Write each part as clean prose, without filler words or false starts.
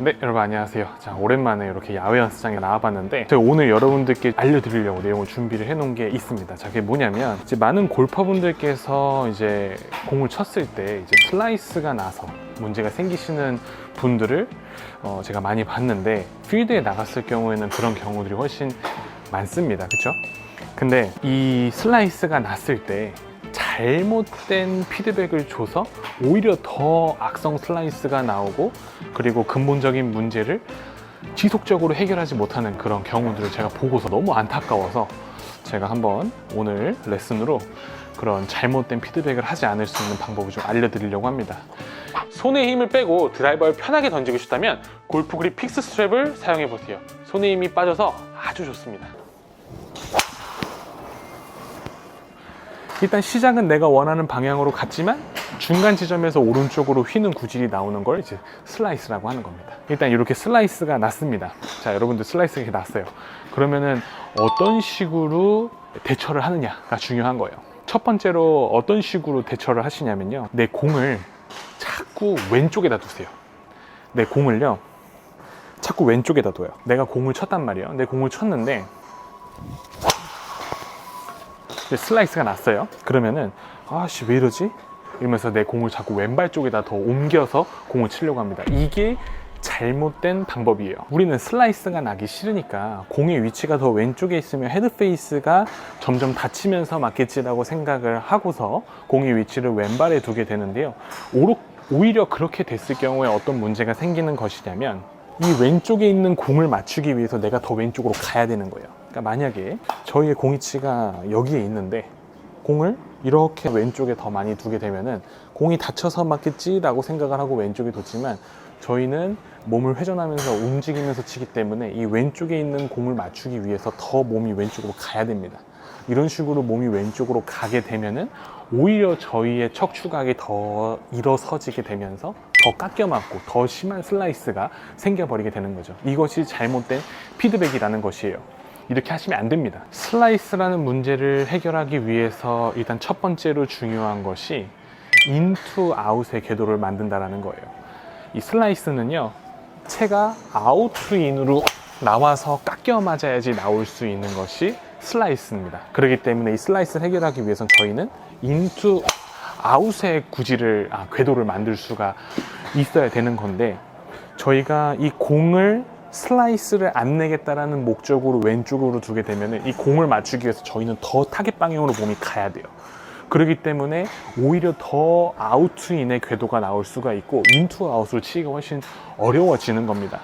네, 여러분 안녕하세요. 자, 오랜만에 이렇게 야외 연습장에 나와봤는데 제가 오늘 여러분들께 알려드리려고 내용을 준비를 해놓은 게 있습니다. 자, 그게 뭐냐면 이제 많은 골퍼분들께서 이제 공을 쳤을 때 이제 슬라이스가 나서 문제가 생기시는 분들을 제가 많이 봤는데 필드에 나갔을 경우에는 그런 경우들이 훨씬 많습니다. 그쵸? 근데 이 슬라이스가 났을 때 잘못된 피드백을 줘서 오히려 더 악성 슬라이스가 나오고 그리고 근본적인 문제를 지속적으로 해결하지 못하는 그런 경우들을 제가 보고서 너무 안타까워서 제가 한번 오늘 레슨으로 그런 잘못된 피드백을 하지 않을 수 있는 방법을 좀 알려드리려고 합니다. 손에 힘을 빼고 드라이버를 편하게 던지고 싶다면 골프 그립 픽스 스트랩을 사용해 보세요. 손에 힘이 빠져서 아주 좋습니다. 일단 시작은 내가 원하는 방향으로 갔지만 중간 지점에서 오른쪽으로 휘는 구질이 나오는 걸 이제 슬라이스라고 하는 겁니다. 일단 이렇게 슬라이스가 났습니다. 자, 여러분들 슬라이스가 이렇게 났어요. 그러면은 어떤 식으로 대처를 하느냐가 중요한 거예요. 첫 번째로 어떤 식으로 대처를 하시냐면요, 내 공을 자꾸 왼쪽에다 두세요. 내 공을요 자꾸 왼쪽에다 둬요. 내가 공을 쳤단 말이에요. 내 공을 쳤는데 슬라이스가 났어요. 그러면은 아씨 왜 이러지? 이러면서 내 공을 자꾸 왼발 쪽에다 더 옮겨서 공을 치려고 합니다. 이게 잘못된 방법이에요. 우리는 슬라이스가 나기 싫으니까 공의 위치가 더 왼쪽에 있으면 헤드 페이스가 점점 닫히면서 맞겠지라고 생각을 하고서 공의 위치를 왼발에 두게 되는데요. 오히려 그렇게 됐을 경우에 어떤 문제가 생기는 것이냐면 이 왼쪽에 있는 공을 맞추기 위해서 내가 더 왼쪽으로 가야 되는 거예요. 그러니까 만약에 저희의 공이치가 여기에 있는데 공을 이렇게 왼쪽에 더 많이 두게 되면은 공이 닫혀서 맞겠지라고 생각을 하고 왼쪽에 뒀지만 저희는 몸을 회전하면서 움직이면서 치기 때문에 이 왼쪽에 있는 공을 맞추기 위해서 더 몸이 왼쪽으로 가야 됩니다. 이런 식으로 몸이 왼쪽으로 가게 되면은 오히려 저희의 척추각이 더 일어서지게 되면서 더 깎여 맞고 더 심한 슬라이스가 생겨버리게 되는 거죠. 이것이 잘못된 피드백이라는 것이에요. 이렇게 하시면 안 됩니다. 슬라이스라는 문제를 해결하기 위해서 일단 첫 번째로 중요한 것이 인투 아웃의 궤도를 만든다는 거예요. 이 슬라이스는요, 채가 아웃 인으로 나와서 깎여 맞아야지 나올 수 있는 것이 슬라이스입니다. 그렇기 때문에 이 슬라이스를 해결하기 위해서는 저희는 인투 아웃의 궤도를 만들 수가 있어야 되는 건데, 저희가 이 공을 슬라이스를 안 내겠다라는 목적으로 왼쪽으로 두게 되면 이 공을 맞추기 위해서 저희는 더 타겟 방향으로 몸이 가야 돼요. 그렇기 때문에 오히려 더 아웃인의 궤도가 나올 수가 있고 인투 아웃으로 치기가 훨씬 어려워지는 겁니다.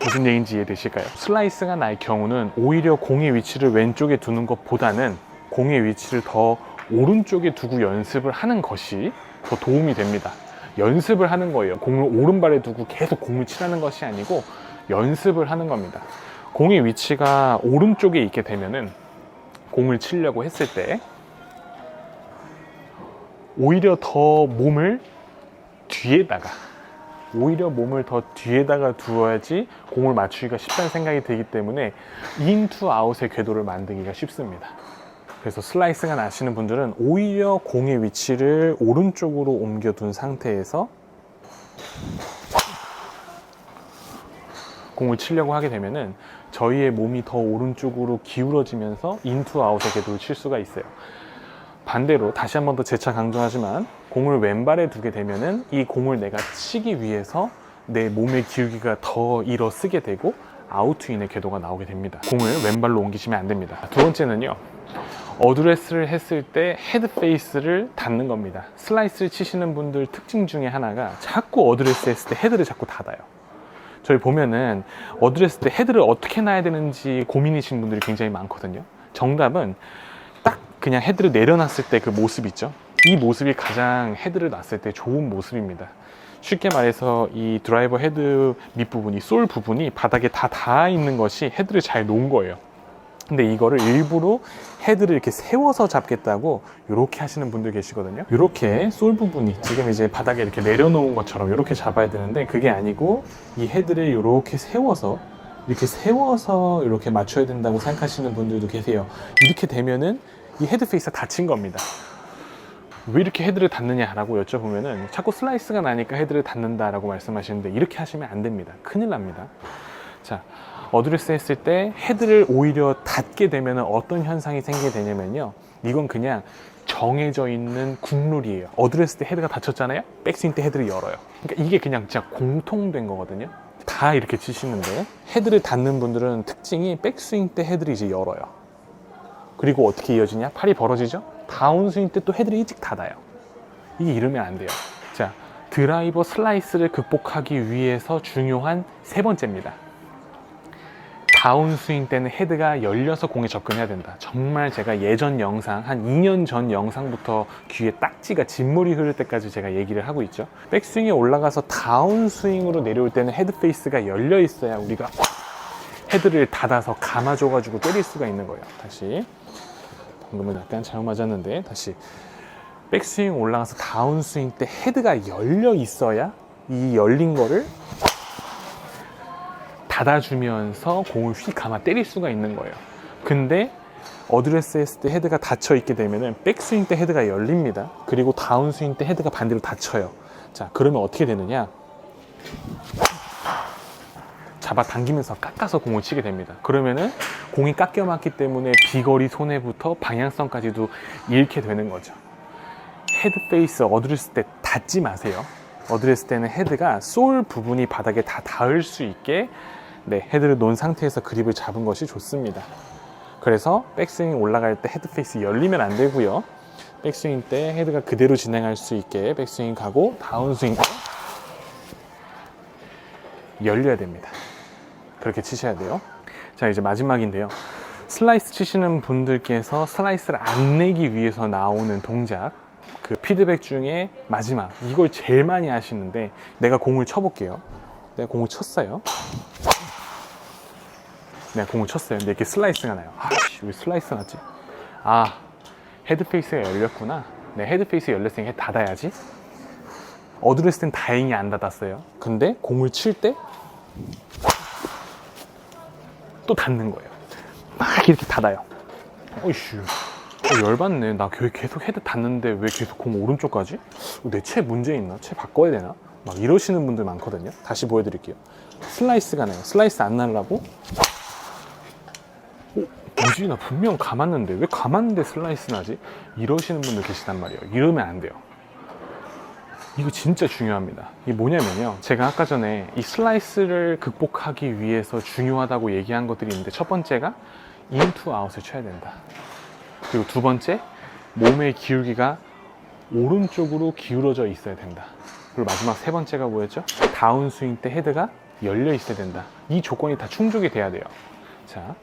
무슨 얘기인지 이해되실까요? 슬라이스가 날 경우는 오히려 공의 위치를 왼쪽에 두는 것보다는 공의 위치를 더 오른쪽에 두고 연습을 하는 것이 더 도움이 됩니다. 연습을 하는 거예요. 공을 오른발에 두고 계속 공을 치라는 것이 아니고 연습을 하는 겁니다. 공의 위치가 오른쪽에 있게 되면은 공을 치려고 했을 때 오히려 더 몸을 더 뒤에다가 두어야지 공을 맞추기가 쉽다는 생각이 들기 때문에 인투 아웃의 궤도를 만들기가 쉽습니다. 그래서 슬라이스가 나시는 분들은 오히려 공의 위치를 오른쪽으로 옮겨둔 상태에서 공을 치려고 하게 되면은 저희의 몸이 더 오른쪽으로 기울어지면서 인투 아웃의 궤도를 칠 수가 있어요. 반대로 다시 한 번 더 재차 강조하지만 공을 왼발에 두게 되면은 이 공을 내가 치기 위해서 내 몸의 기울기가 더 일어서게 되고 아웃인의 궤도가 나오게 됩니다. 공을 왼발로 옮기시면 안 됩니다. 두 번째는요, 어드레스를 했을 때 헤드 페이스를 닫는 겁니다. 슬라이스를 치시는 분들 특징 중에 하나가 자꾸 어드레스 했을 때 헤드를 자꾸 닫아요. 저희 보면은 어드레스 때 헤드를 어떻게 놔야 되는지 고민이신 분들이 굉장히 많거든요. 정답은 딱 그냥 헤드를 내려놨을 때 그 모습 있죠? 이 모습이 가장 헤드를 놨을 때 좋은 모습입니다. 쉽게 말해서 이 드라이버 헤드 밑부분이, 솔 부분이 바닥에 다 닿아 있는 것이 헤드를 잘 놓은 거예요. 근데 이거를 일부러 헤드를 이렇게 세워서 잡겠다고 이렇게 하시는 분들 계시거든요. 이렇게 솔 부분이 지금 이제 바닥에 이렇게 내려놓은 것처럼 이렇게 잡아야 되는데 그게 아니고 이 헤드를 이렇게 세워서 이렇게 맞춰야 된다고 생각하시는 분들도 계세요. 이렇게 되면은 이 헤드 페이스가 닫힌 겁니다. 왜 이렇게 헤드를 닫느냐라고 여쭤보면은 자꾸 슬라이스가 나니까 헤드를 닫는다라고 말씀하시는데 이렇게 하시면 안 됩니다. 큰일 납니다. 자, 어드레스 했을 때 헤드를 오히려 닫게 되면 어떤 현상이 생기게 되냐면요, 이건 그냥 정해져 있는 국룰이에요. 어드레스 때 헤드가 닫혔잖아요, 백스윙 때 헤드를 열어요. 그러니까 이게 그냥 진짜 공통된 거거든요. 다 이렇게 치시는데 헤드를 닫는 분들은 특징이 백스윙 때 헤드를 이제 열어요. 그리고 어떻게 이어지냐, 팔이 벌어지죠. 다운스윙 때 또 헤드를 일찍 닫아요. 이게 이러면 안 돼요. 자, 드라이버 슬라이스를 극복하기 위해서 중요한 세 번째입니다. 다운스윙 때는 헤드가 열려서 공에 접근해야 된다. 정말 제가 예전 영상, 한 2년 전 영상부터 귀에 딱지가 진물이 흐를 때까지 제가 얘기를 하고 있죠. 백스윙에 올라가서 다운스윙으로 내려올 때는 헤드 페이스가 열려 있어야 우리가 헤드를 닫아서 감아줘가지고 때릴 수가 있는 거예요. 다시, 방금은 약간 잘못 맞았는데, 다시. 백스윙 올라가서 다운스윙 때 헤드가 열려 있어야 이 열린 거를 닫아주면서 공을 휙 감아 때릴 수가 있는 거예요. 근데 어드레스 했을 때 헤드가 닫혀 있게 되면은 백스윙 때 헤드가 열립니다. 그리고 다운스윙 때 헤드가 반대로 닫혀요. 자, 그러면 어떻게 되느냐, 잡아당기면서 깎아서 공을 치게 됩니다. 그러면은 공이 깎여 맞기 때문에 비거리 손해부터 방향성까지도 잃게 되는 거죠. 헤드 페이스 어드레스 때 닫지 마세요. 어드레스 때는 헤드가 솔 부분이 바닥에 다 닿을 수 있게 헤드를 놓은 상태에서 그립을 잡은 것이 좋습니다. 그래서 백스윙 올라갈 때 헤드 페이스 열리면 안 되고요. 백스윙 때 헤드가 그대로 진행할 수 있게 백스윙 가고 다운스윙 열려야 됩니다. 그렇게 치셔야 돼요. 자, 이제 마지막인데요. 슬라이스 치시는 분들께서 슬라이스를 안 내기 위해서 나오는 동작, 그 피드백 중에 마지막, 이걸 제일 많이 하시는데, 내가 공을 쳐볼게요. 내가 공을 쳤어요. 근데 이렇게 슬라이스가 나요. 왜 슬라이스 났지? 헤드 페이스가 열렸구나. 헤드 페이스 열렸으니까 헤드 닫아야지. 어드레스 땐 다행히 안 닫았어요. 근데 공을 칠 때 또 닫는 거예요. 막 이렇게 닫아요. 어이씨, 열받네. 나 계속 헤드 닫는데 왜 계속 공 오른쪽 가지? 내 채 문제 있나? 채 바꿔야 되나? 막 이러시는 분들 많거든요. 다시 보여드릴게요. 슬라이스가 나요. 슬라이스 안 나려고 뭐지? 나 분명 감았는데 왜 감았는데 슬라이스 나지? 이러시는 분들 계시단 말이에요. 이러면 안 돼요. 이거 진짜 중요합니다. 이게 뭐냐면요, 제가 아까 전에 이 슬라이스를 극복하기 위해서 중요하다고 얘기한 것들이 있는데, 첫 번째가 인투 아웃을 쳐야 된다. 그리고 두 번째, 몸의 기울기가 오른쪽으로 기울어져 있어야 된다. 그리고 마지막 세 번째가 뭐였죠? 다운스윙 때 헤드가 열려 있어야 된다. 이 조건이 다 충족이 돼야 돼요. 자,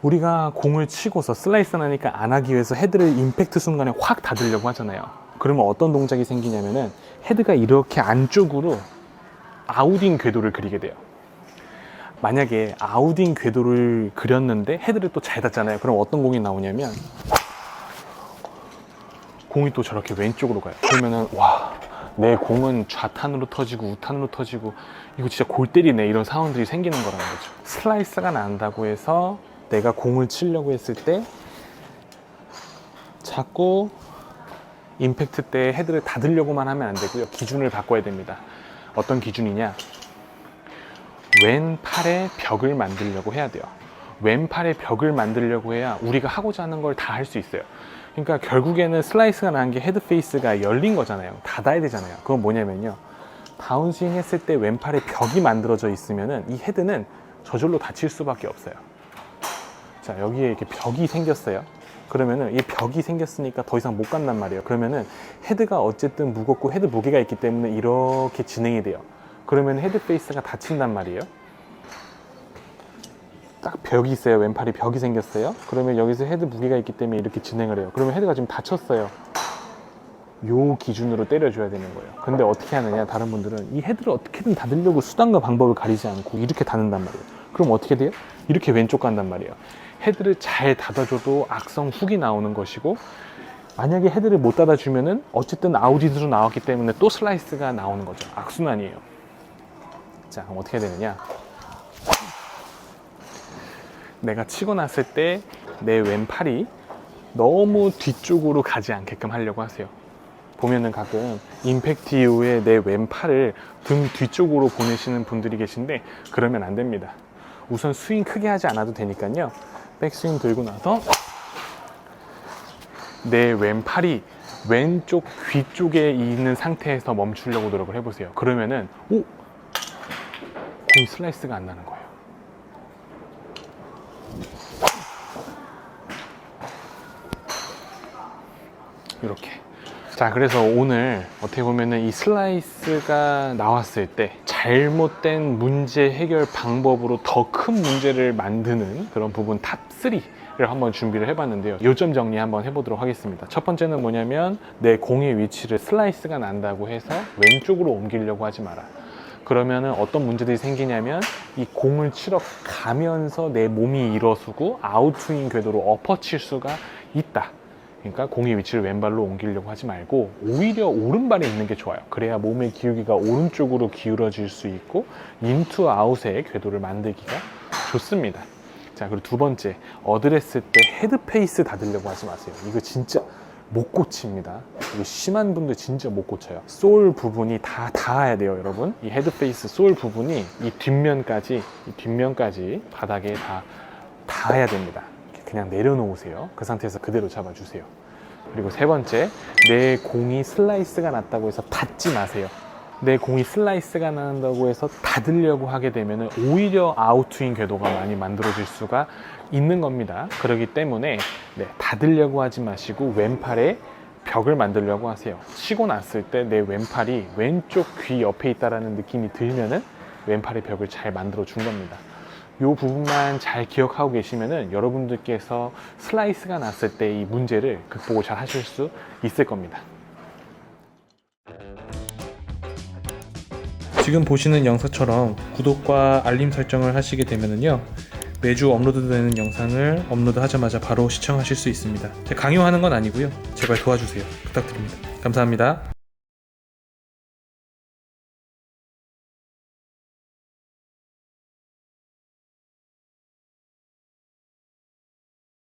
우리가 공을 치고서 슬라이스 나니까 안 하기 위해서 헤드를 임팩트 순간에 확 닫으려고 하잖아요. 그러면 어떤 동작이 생기냐면은 헤드가 이렇게 안쪽으로 아웃인 궤도를 그리게 돼요. 만약에 아웃인 궤도를 그렸는데 헤드를 또 잘 닫잖아요. 그럼 어떤 공이 나오냐면 공이 또 저렇게 왼쪽으로 가요. 그러면은 내 공은 좌탄으로 터지고 우탄으로 터지고 이거 진짜 골 때리네, 이런 상황들이 생기는 거라는 거죠. 슬라이스가 난다고 해서 내가 공을 치려고 했을 때 자꾸 임팩트 때 헤드를 닫으려고만 하면 안 되고요. 기준을 바꿔야 됩니다. 어떤 기준이냐, 왼팔에 벽을 만들려고 해야 돼요. 왼팔에 벽을 만들려고 해야 우리가 하고자 하는 걸 다 할 수 있어요. 그러니까 결국에는 슬라이스가 난 게 헤드 페이스가 열린 거잖아요. 닫아야 되잖아요. 그건 뭐냐면요, 다운스윙 했을 때 왼팔에 벽이 만들어져 있으면은 이 헤드는 저절로 닫힐 수밖에 없어요. 자, 여기에 이렇게 벽이 생겼어요. 그러면은 이 벽이 생겼으니까 더 이상 못 간단 말이에요. 그러면은 헤드가 어쨌든 무겁고 헤드 무게가 있기 때문에 이렇게 진행이 돼요. 그러면 헤드 페이스가 닫힌단 말이에요. 딱 벽이 있어요. 왼팔이 벽이 생겼어요. 그러면 여기서 헤드 무게가 있기 때문에 이렇게 진행을 해요. 그러면 헤드가 지금 닫혔어요. 요 기준으로 때려줘야 되는 거예요. 근데 어떻게 하느냐, 다른 분들은 이 헤드를 어떻게든 닫으려고 수단과 방법을 가리지 않고 이렇게 닫는단 말이에요. 그럼 어떻게 돼요? 이렇게 왼쪽 간단 말이에요. 헤드를 잘 닫아줘도 악성 훅이 나오는 것이고, 만약에 헤드를 못 닫아주면은 어쨌든 아웃인으로 나왔기 때문에 또 슬라이스가 나오는 거죠. 악순환이에요. 자, 그럼 어떻게 되느냐, 내가 치고 났을 때 내 왼팔이 너무 뒤쪽으로 가지 않게끔 하려고 하세요. 보면은 가끔 임팩트 이후에 내 왼팔을 등 뒤쪽으로 보내시는 분들이 계신데 그러면 안 됩니다. 우선 스윙 크게 하지 않아도 되니까요. 백스윙 들고 나서 내 왼팔이 왼쪽 귀 쪽에 있는 상태에서 멈추려고 노력을 해보세요. 그러면은 공이 슬라이스가 안 나는 거예요. 이렇게. 자, 그래서 오늘 어떻게 보면은 이 슬라이스가 나왔을 때 잘못된 문제 해결 방법으로 더 큰 문제를 만드는 그런 부분 탑3를 한번 준비를 해봤는데요. 요점 정리 한번 해보도록 하겠습니다. 첫 번째는 뭐냐면 내 공의 위치를 슬라이스가 난다고 해서 왼쪽으로 옮기려고 하지 마라. 그러면은 어떤 문제들이 생기냐면 이 공을 치러 가면서 내 몸이 일어서고 아웃스윙 궤도로 엎어칠 수가 있다. 그러니까 공의 위치를 왼발로 옮기려고 하지 말고 오히려 오른발에 있는 게 좋아요. 그래야 몸의 기울기가 오른쪽으로 기울어질 수 있고 인투 아웃의 궤도를 만들기가 좋습니다. 자, 그리고 두 번째, 어드레스 때 헤드 페이스 닫으려고 하지 마세요. 이거 진짜 못 고칩니다. 이거 심한 분들 진짜 못 고쳐요. 솔 부분이 다 닿아야 돼요, 여러분. 이 헤드 페이스 솔 부분이 이 뒷면까지 바닥에 다 닿아야 됩니다. 그냥 내려놓으세요. 그 상태에서 그대로 잡아주세요. 그리고 세 번째, 내 공이 슬라이스가 났다고 해서 닫지 마세요. 내 공이 슬라이스가 난다고 해서 닫으려고 하게 되면 오히려 아웃스윙 궤도가 많이 만들어질 수가 있는 겁니다. 그렇기 때문에 닫으려고 하지 마시고 왼팔에 벽을 만들려고 하세요. 치고 났을 때 내 왼팔이 왼쪽 귀 옆에 있다는 느낌이 들면은 왼팔의 벽을 잘 만들어 준 겁니다. 이 부분만 잘 기억하고 계시면은 여러분들께서 슬라이스가 났을 때 이 문제를 극복을 잘 하실 수 있을 겁니다. 지금 보시는 영상처럼 구독과 알림 설정을 하시게 되면은요, 매주 업로드되는 영상을 업로드하자마자 바로 시청하실 수 있습니다. 제가 강요하는 건 아니고요. 제발 도와주세요. 부탁드립니다. 감사합니다.